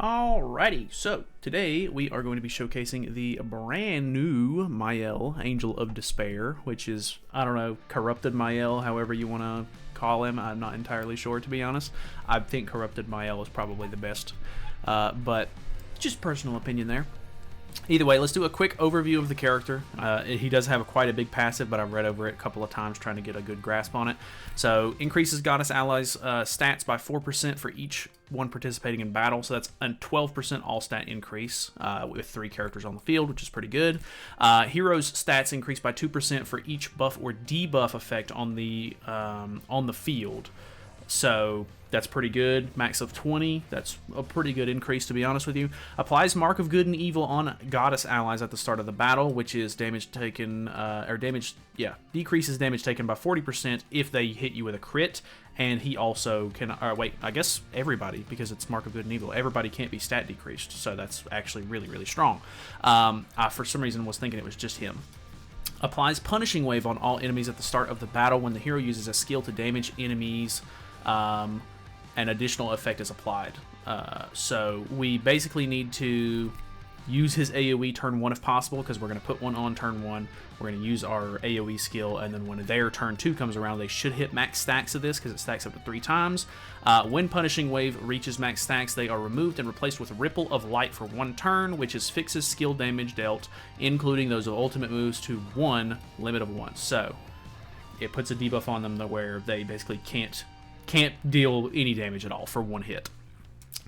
Alrighty, so today we are going to be showcasing the brand new Mael, Angel of Despair, which is, I don't know, corrupted Mael, however you want to call him. I'm not entirely sure, to be honest. I think corrupted Mael is probably the best, but just personal opinion there. Either way, let's do a quick overview of the character. He does have quite a big passive, but I've read over it a couple of times trying to get a good grasp on it. So, increases goddess allies' stats by 4% for each one participating in battle. So that's a 12% all-stat increase with 3 characters on the field, which is pretty good. Heroes' stats increase by 2% for each buff or debuff effect on the field. So that's pretty good. Max of 20. That's a pretty good increase, to be honest with you. Applies Mark of Good and Evil on goddess allies at the start of the battle, which is damage taken, decreases damage taken by 40% if they hit you with a crit. And he also can, I guess everybody, because it's Mark of Good and Evil, everybody can't be stat decreased. So that's actually really, really strong. For some reason, was thinking it was just him. Applies Punishing Wave on all enemies at the start of the battle when the hero uses a skill to damage enemies. An additional effect is applied. So we basically need to use his AoE turn 1 if possible, because we're going to put one on turn 1. We're going to use our AoE skill, and then when their turn 2 comes around, they should hit max stacks of this, because it stacks up to 3 times. When Punishing Wave reaches max stacks, they are removed and replaced with Ripple of Light for 1 turn, which is fixes skill damage dealt, including those of ultimate moves, to 1 limit of 1. So it puts a debuff on them where they basically can't deal any damage at all for 1 hit,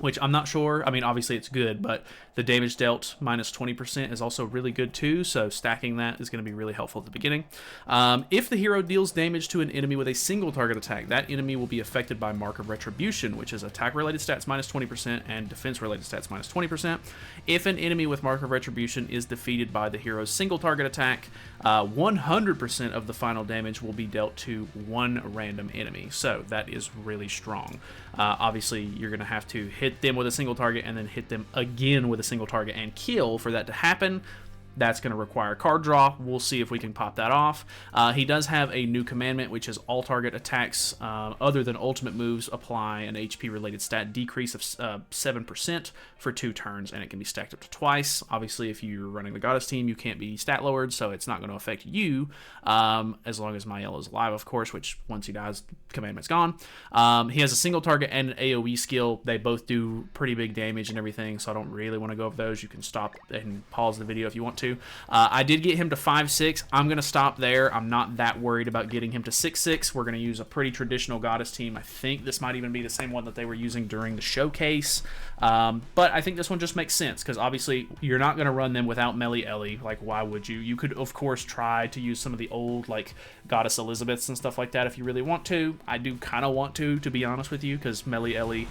which I'm not sure. I mean, obviously it's good, but the damage dealt minus 20% is also really good too, so stacking that is going to be really helpful at the beginning. If the hero deals damage to an enemy with a single target attack, that enemy will be affected by Mark of Retribution, which is attack-related stats minus 20% and defense-related stats minus 20%. If an enemy with Mark of Retribution is defeated by the hero's single target attack, 100% of the final damage will be dealt to 1 random enemy, so that is really strong. Obviously, you're going to have to hit them with a single target and then hit them again with a single target and kill for that to happen. That's going to require card draw. We'll see if we can pop that off. He does have a new commandment, which is all target attacks other than ultimate moves apply an HP-related stat decrease of 7% for 2 turns, and it can be stacked up to twice. Obviously, if you're running the Goddess team, you can't be stat lowered, so it's not going to affect you as long as Mael is alive, of course, which once he dies, commandment's gone. He has a single target and an AoE skill. They both do pretty big damage and everything, so I don't really want to go over those. You can stop and pause the video if you want to. I did get him to 5-6. I'm going to stop there. I'm not that worried about getting him to 6-6. We're going to use a pretty traditional Goddess team. I think this might even be the same one that they were using during the showcase. But I think this one just makes sense, because obviously you're not going to run them without Melly Ellie. Like, why would you? You could, of course, try to use some of the old, like, Goddess Elizabeths and stuff like that if you really want to. I do kind of want to be honest with you, because Melly Ellie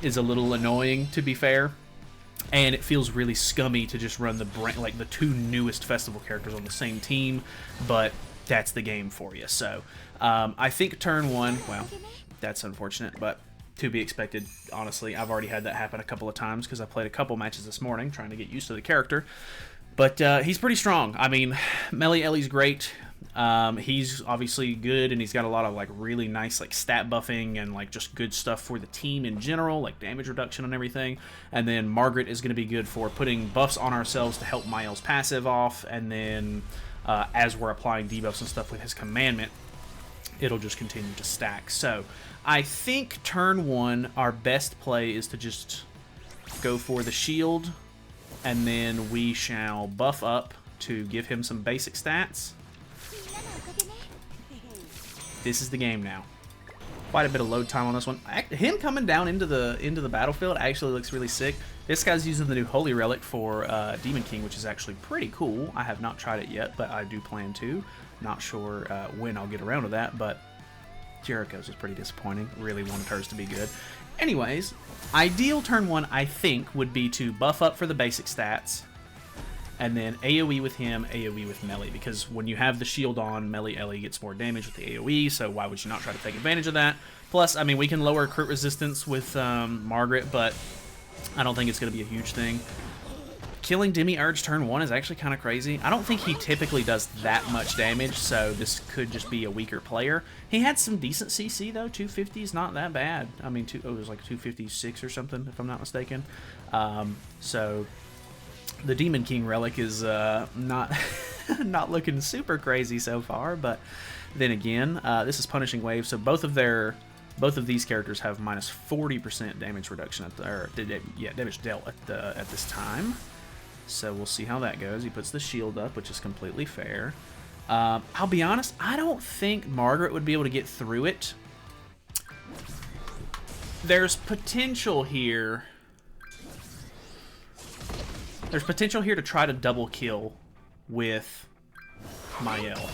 is a little annoying, to be fair. And it feels really scummy to just run the 2 newest festival characters on the same team, but that's the game for you. So I think turn 1, well, that's unfortunate, but to be expected. Honestly, I've already had that happen a couple of times because I played a couple matches this morning trying to get used to the character. But he's pretty strong. I mean, Melly Ellie's great. He's obviously good, and he's got a lot of like really nice like stat buffing and like just good stuff for the team in general, like damage reduction and everything. And then Margaret is going to be good for putting buffs on ourselves to help Mael's passive off, and then as we're applying debuffs and stuff with his commandment, it'll just continue to stack. So I think turn 1, our best play is to just go for the shield, and then we shall buff up to give him some basic stats. This is the game now. Quite a bit of load time on this one. Him coming down into the battlefield actually looks really sick. This guy's using the new Holy Relic for Demon King, which is actually pretty cool. I have not tried it yet, but I do plan to. Not sure when I'll get around to that, but Jericho's is pretty disappointing. Really wanted hers to be good. Anyways, ideal turn 1, I think, would be to buff up for the basic stats, and then AoE with him, AoE with Melly, because when you have the shield on, Melly Ellie gets more damage with the AoE, so why would you not try to take advantage of that? Plus, I mean, we can lower crit resistance with Margaret, but I don't think it's going to be a huge thing. killing Demiurge turn 1 is actually kind of crazy. I don't think he typically does that much damage, so this could just be a weaker player. He had some decent CC, though. 250 is not that bad. I mean, it was like 256 or something, if I'm not mistaken. So the Demon King relic is not not looking super crazy so far, but then again, this is Punishing Wave, so both of these characters have minus 40% damage reduction damage dealt at this time. So we'll see how that goes. He puts the shield up, which is completely fair. I'll be honest, I don't think Margaret would be able to get through it. There's potential here. There's potential here to try to double kill with Mael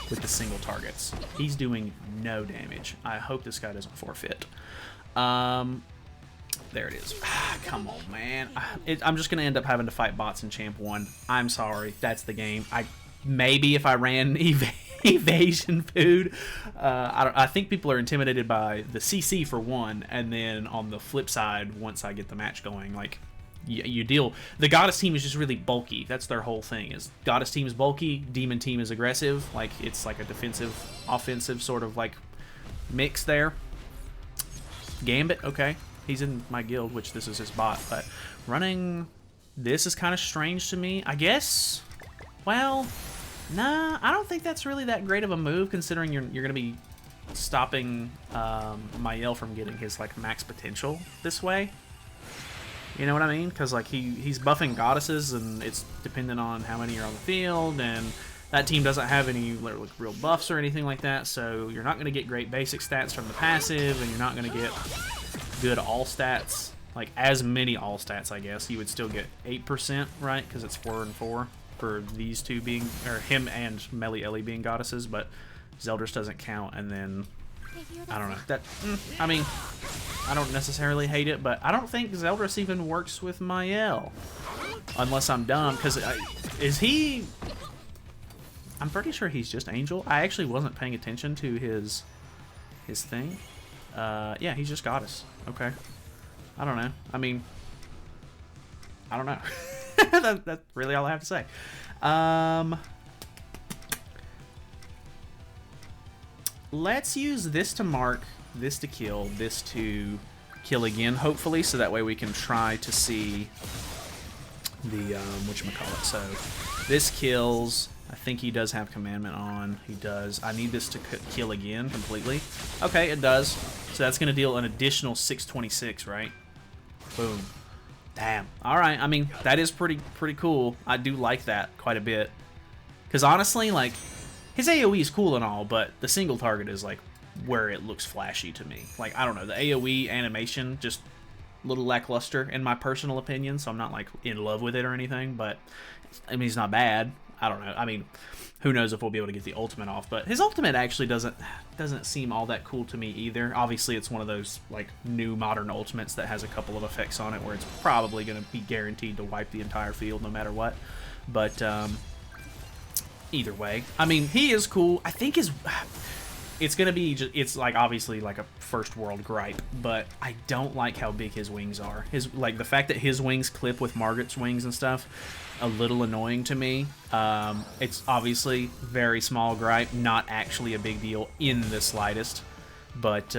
with the single targets. He's doing no damage. I hope this guy doesn't forfeit. There it is. Come on, man. I'm just going to end up having to fight bots in Champ 1. I'm sorry. That's the game. Maybe if I ran evasion food. I think people are intimidated by the CC for one, and then on the flip side, once I get the match going, like, you deal. The Goddess team is just really bulky. That's their whole thing. Is Goddess team is bulky, Demon team is aggressive. Like, it's like a defensive, offensive sort of like mix there. Gambit, okay. He's in my guild, which this is his bot, but running this is kind of strange to me. I guess, well, nah, I don't think that's really that great of a move, considering you're going to be stopping Mael from getting his like max potential this way. You know what I mean? Because like he's buffing goddesses, and it's dependent on how many are on the field, and that team doesn't have any real buffs or anything like that, so you're not going to get great basic stats from the passive, and you're not going to get good all stats, like as many all stats, I guess. You would still get 8%, right? Because it's 4 and 4 for these two being, or him and Melly Ellie being goddesses, but Zeldris doesn't count, and then, I don't know. That, I mean, I don't necessarily hate it, but I don't think Zeldris even works with Mael. Unless I'm dumb, because is he... I'm pretty sure he's just Angel. I actually wasn't paying attention to his thing. Yeah, he's just Goddess. Okay. I don't know. I mean, I don't know. That's really all I have to say. Let's use this to mark, this to kill, this to kill again, hopefully, so that way we can try to see the, whatchamacallit. So, this kills. I think he does have commandment on. He does. I need this to kill again completely. Okay, it does. So that's going to deal an additional 626, right? Boom. Damn. All right. I mean, that is pretty cool. I do like that quite a bit. Because honestly, like, his AoE is cool and all, but the single target is like where it looks flashy to me. Like, I don't know, the AoE animation just a little lackluster in my personal opinion, so I'm not like in love with it or anything, but I mean, it's not bad. I don't know. I mean, who knows if we'll be able to get the ultimate off, but his ultimate actually doesn't seem all that cool to me either. Obviously, it's one of those like new modern ultimates that has a couple of effects on it where it's probably going to be guaranteed to wipe the entire field no matter what. But either way, I mean, he is cool. I think it's going to be just, it's like obviously like a first world gripe, but I don't like how big his wings are. Like the fact that his wings clip with Margaret's wings and stuff, a little annoying to me. It's obviously very small gripe, not actually a big deal in the slightest, but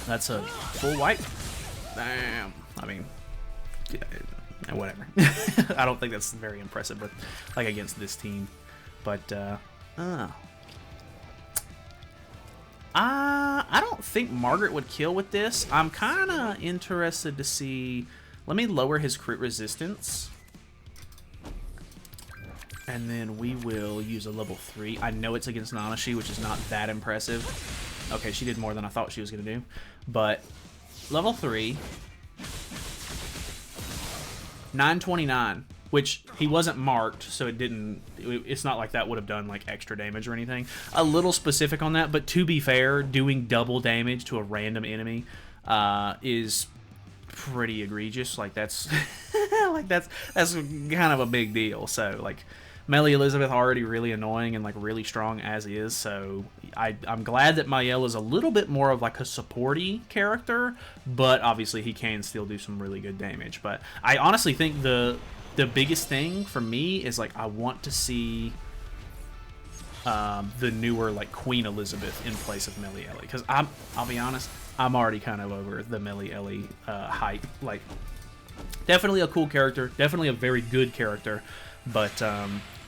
that's a full wipe. Damn. I mean, yeah, whatever. I don't think that's very impressive with like against this team, but I don't think Margaret would kill with this. I'm kind of interested to see. Let me lower his crit resistance. And then we will use a level 3. I know it's against Nanashi, which is not that impressive. Okay, she did more than I thought she was going to do. But level 3. 929, which he wasn't marked, so it's not like that would have done like extra damage or anything. A little specific on that, but to be fair, doing double damage to a random enemy is pretty egregious. Like that's like that's kind of a big deal. So like Melee Elizabeth already really annoying and like really strong as is, so I'm glad that Mael is a little bit more of like a supporty character, but obviously he can still do some really good damage. But I honestly think the biggest thing for me is like I want to see the newer like Queen Elizabeth in place of Melee Ellie, because I'll be honest, I'm already kind of over the Melee Ellie hype. Like, definitely a cool character, definitely a very good character, but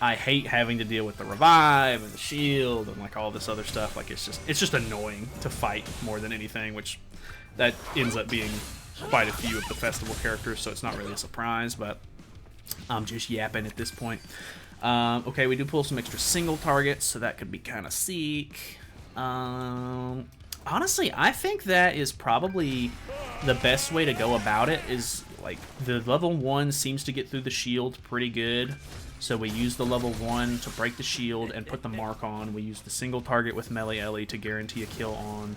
I hate having to deal with the revive and the shield and like all this other stuff. Like, it's just annoying to fight more than anything, which that ends up being quite a few of the festival characters, so it's not really a surprise, but I'm just yapping at this point. Okay, we do pull some extra single targets, so that could be kind of sick. Honestly, I think that is probably the best way to go about it. Is like the level 1 seems to get through the shield pretty good, so we use the level 1 to break the shield and put the mark on. We use the single target with Melee Ellie to guarantee a kill on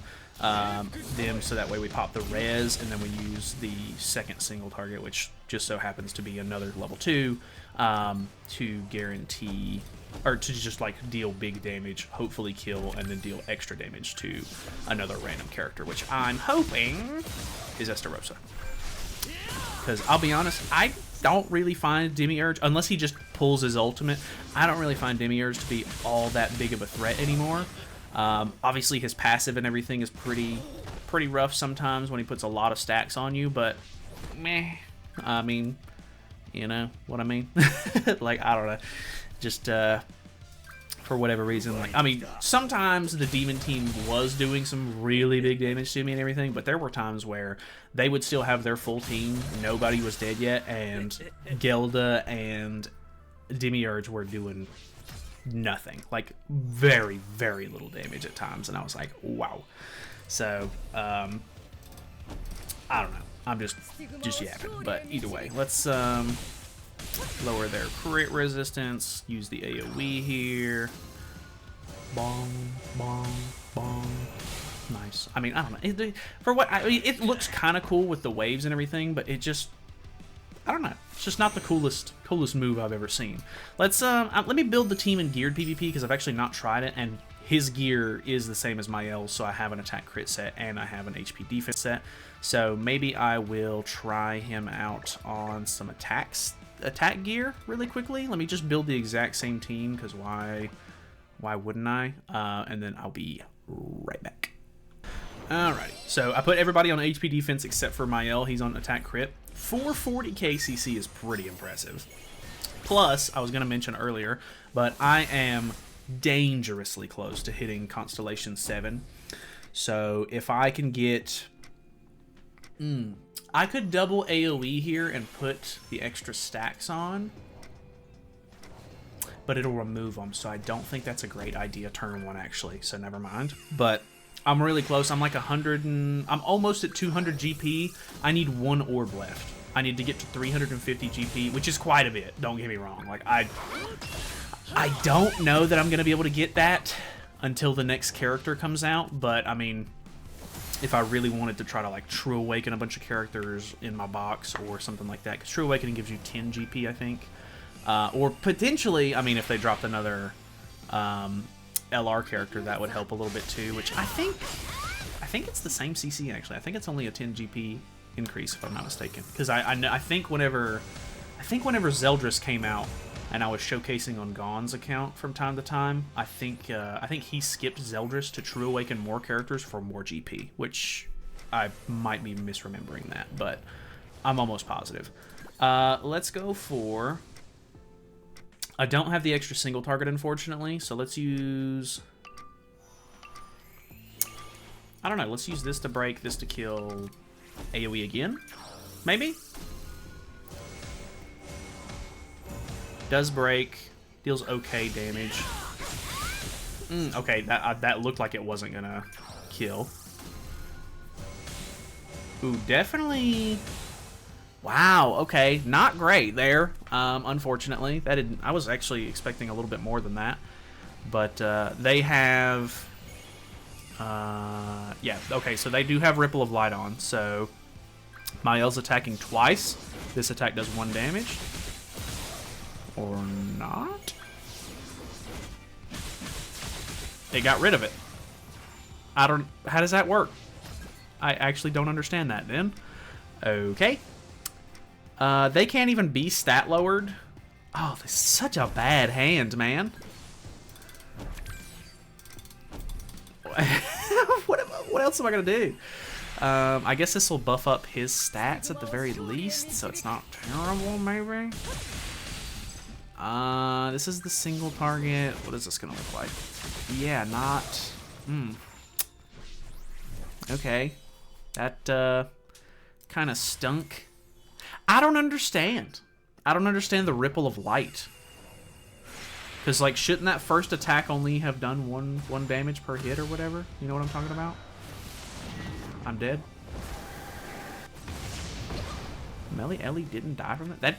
them, so that way we pop the res, and then we use the second single target, which just so happens to be another level 2, to guarantee, or to just like deal big damage, hopefully kill, and then deal extra damage to another random character, which I'm hoping is Estarossa. Because I'll be honest, I don't really find Demiurge, unless he just pulls his ultimate, I don't really find Demiurge to be all that big of a threat anymore. Obviously his passive and everything is pretty rough sometimes when he puts a lot of stacks on you, but meh. I mean, you know what I mean? Like, I don't know. Just for whatever reason, like, I mean, sometimes the demon team was doing some really big damage to me and everything, but there were times where they would still have their full team, nobody was dead yet, and Gelda and Demiurge were doing nothing, like very little damage at times, and I was like, wow. So I don't know, I'm just yapping, but either way, let's lower their crit resistance, use the AoE here. Bong, bong, bong. Nice. I mean, I don't know. For what I mean, it looks kind of cool with the waves and everything, but it just, I don't know. It's just not the coolest move I've ever seen. Let's let me build the team in geared PvP, because I've actually not tried it, and his gear is the same as Mael's, so I have an attack crit set and I have an HP defense set. So maybe I will try him out on some attack gear really quickly. Let me just build the exact same team, because why wouldn't I? And then I'll be right back. Alrighty, so I put everybody on HP defense except for Mael. He's on attack crit. 440 KCC is pretty impressive. Plus, I was going to mention earlier, but I am dangerously close to hitting Constellation 7. So if I can get... I could double AoE here and put the extra stacks on, but it'll remove them, so I don't think that's a great idea turn 1, actually, so never mind. But I'm really close. I'm like 100 and... I'm almost at 200 GP. I need 1 orb left. I need to get to 350 GP, which is quite a bit, don't get me wrong. Like, I don't know that I'm going to be able to get that until the next character comes out, but, I mean... if I really wanted to try to like True Awaken a bunch of characters in my box or something like that, because True Awakening gives you 10 GP, I think. Or potentially, I mean, if they dropped another LR character, that would help a little bit too, which I think it's the same CC, actually. I think it's only a 10 GP increase, if I'm not mistaken. Because I think whenever Zeldris came out, and I was showcasing on Gon's account from time to time, I think he skipped Zeldris to True Awaken more characters for more GP, which I might be misremembering that, but I'm almost positive. Let's go for... I don't have the extra single target, unfortunately, so let's use... I don't know, let's use this to break, this to kill, AoE again? Maybe? Does break, deals okay damage. Okay, that looked like it wasn't gonna kill. Ooh, definitely... Wow, okay, not great there, unfortunately. I was actually expecting a little bit more than that. But they have... yeah, okay, so they do have Ripple of Light on, so... Mael's attacking twice. This attack does 1 damage. Or not? It got rid of it. I don't... How does that work? I actually don't understand that then. Okay. They can't even be stat lowered. Oh, this is such a bad hand, man. What else am I going to do? I guess this will buff up his stats at the very least, so it's not terrible, maybe? This is the single target. What is this going to look like? Yeah, not... Okay. That, kind of stunk. I don't understand. I don't understand the ripple of light. Because, like, shouldn't that first attack only have done one damage per hit or whatever? You know what I'm talking about? I'm dead. Melly Ellie didn't die from that?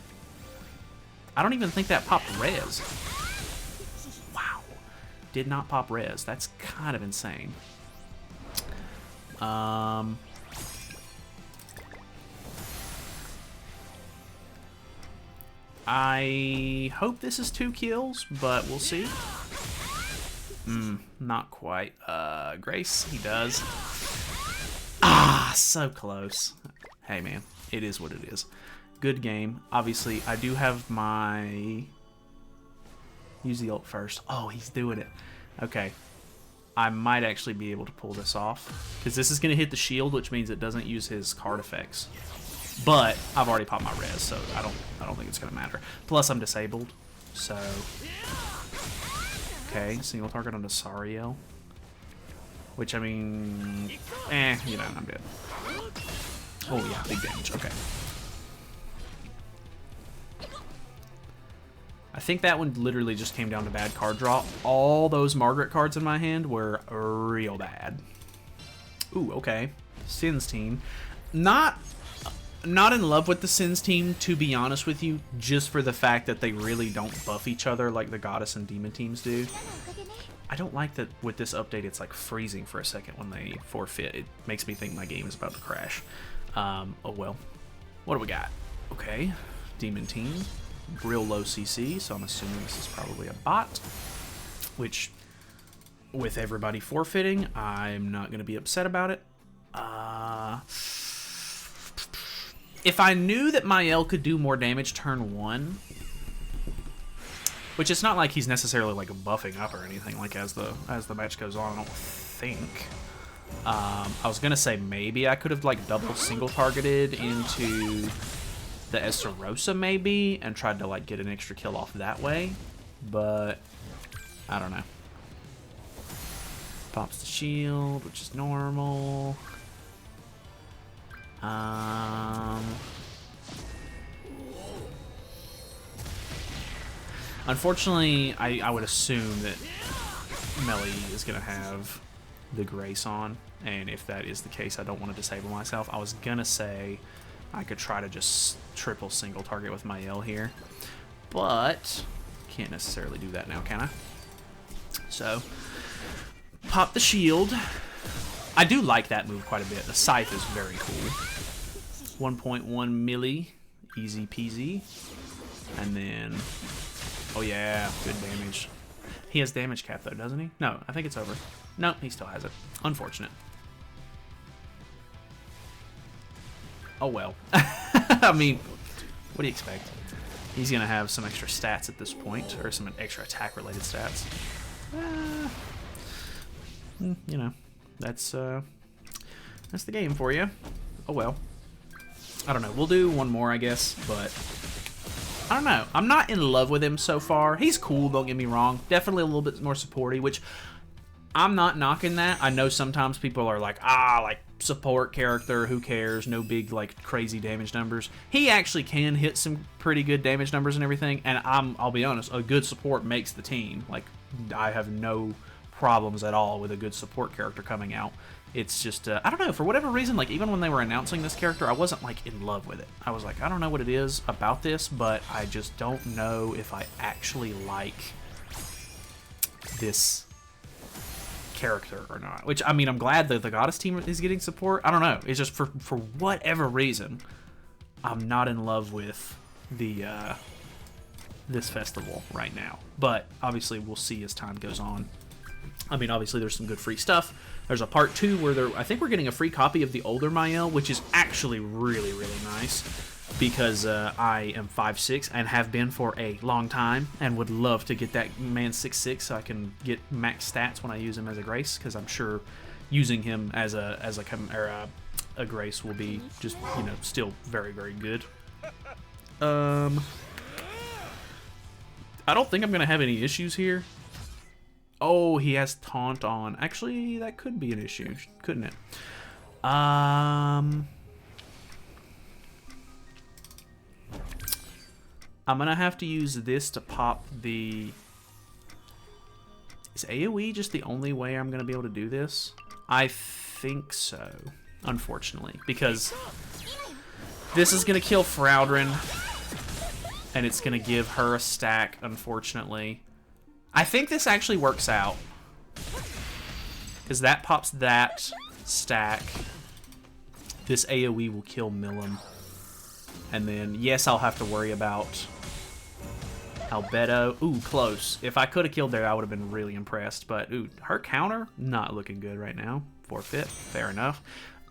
I don't even think that popped res. Wow. Did not pop res. That's kind of insane. I hope this is 2 kills, but we'll see. Not quite. Grace, he does. Ah, so close. Hey, man, it is what it is. Good game. Obviously, I do have my... Use the ult first. Oh, he's doing it. Okay. I might actually be able to pull this off. Because this is going to hit the shield, which means it doesn't use his card effects. But I've already popped my res, so I don't think it's going to matter. Plus, I'm disabled. So... Okay, single target on Sariel. Which, I mean... you know, I'm dead. Oh, yeah, big damage. Okay. I think that one literally just came down to bad card draw. All those Margaret cards in my hand were real bad. Ooh, okay. Sins team. Not in love with the Sins team, to be honest with you, just for the fact that they really don't buff each other like the Goddess and Demon teams do. I don't like that with this update it's like freezing for a second when they forfeit. It makes me think my game is about to crash. Oh well. What do we got? Okay. Demon team. Real low CC, so I'm assuming this is probably a bot. Which, with everybody forfeiting, I'm not going to be upset about it. If I knew that Mael could do more damage turn 1, which it's not like he's necessarily like buffing up or anything like as the match goes on, I don't think. I was gonna say maybe I could have like double single targeted into the Estarossa maybe and tried to like get an extra kill off that way, but I don't know. Pops the shield, which is normal. Unfortunately, I would assume that Melly is going to have the Grace on, and if that is the case, I don't want to disable myself. I was going to say I could try to just triple single target with Mael here, but can't necessarily do that now, can I? So, pop the shield. I do like that move quite a bit. The Scythe is very cool. 1.1 milli, easy peasy. And then, oh yeah, good damage. He has damage cap though, doesn't he? No, I think it's over. No, he still has it. Unfortunate. Oh well. I mean, what do you expect? He's gonna have some extra stats at this point, or some extra attack related stats. You know, that's the game for you. Oh well. I don't know. We'll do one more, I guess, but I don't know. I'm not in love with him so far. He's cool, don't get me wrong. Definitely a little bit more supporty, which I'm not knocking that. I know sometimes people are like, like support character, who cares? No big like crazy damage numbers. He actually can hit some pretty good damage numbers and everything, and I'll be honest, a good support makes the team. Like, I have no problems at all with a good support character coming out. It's just, I don't know, for whatever reason, like, even when they were announcing this character, I wasn't, like, in love with it. I was like, I don't know what it is about this, but I just don't know if I actually like this character or not. Which, I mean, I'm glad that the Goddess team is getting support. I don't know. It's just, for whatever reason, I'm not in love with the, this festival right now. But, obviously, we'll see as time goes on. I mean, obviously there's some good free stuff. There's a part 2 where I think we're getting a free copy of the older Mael, which is actually really, really nice because I am 5'6" and have been for a long time and would love to get that man 6'6" so I can get max stats when I use him as a Grace, because I'm sure using him as a Grace will be just, you know, still very, very good. I don't think I'm going to have any issues here. Oh, he has Taunt on. Actually, that could be an issue, couldn't it? I'm going to have to use this to pop the... Is AoE just the only way I'm going to be able to do this? I think so, unfortunately, because this is going to kill Fraudrin, and it's going to give her a stack, unfortunately. I think this actually works out, because that pops that stack. This AoE will kill Milim. And then, yes, I'll have to worry about Albedo. Ooh, close. If I could have killed there, I would have been really impressed. But, ooh, her counter, not looking good right now. Forfeit, fair enough.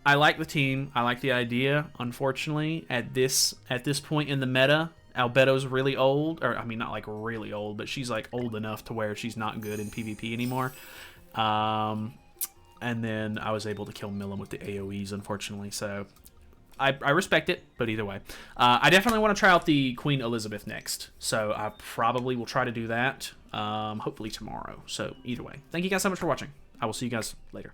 I like the team. I like the idea. Unfortunately, at this point in the meta, Albedo's really old. Or, I mean, not like really old, but she's like old enough to where she's not good in PvP anymore. And then I was able to kill Milim with the AoEs, unfortunately. So I respect it, but either way. I definitely want to try out the Queen Elizabeth next. So I probably will try to do that, hopefully tomorrow. So either way, thank you guys so much for watching. I will see you guys later.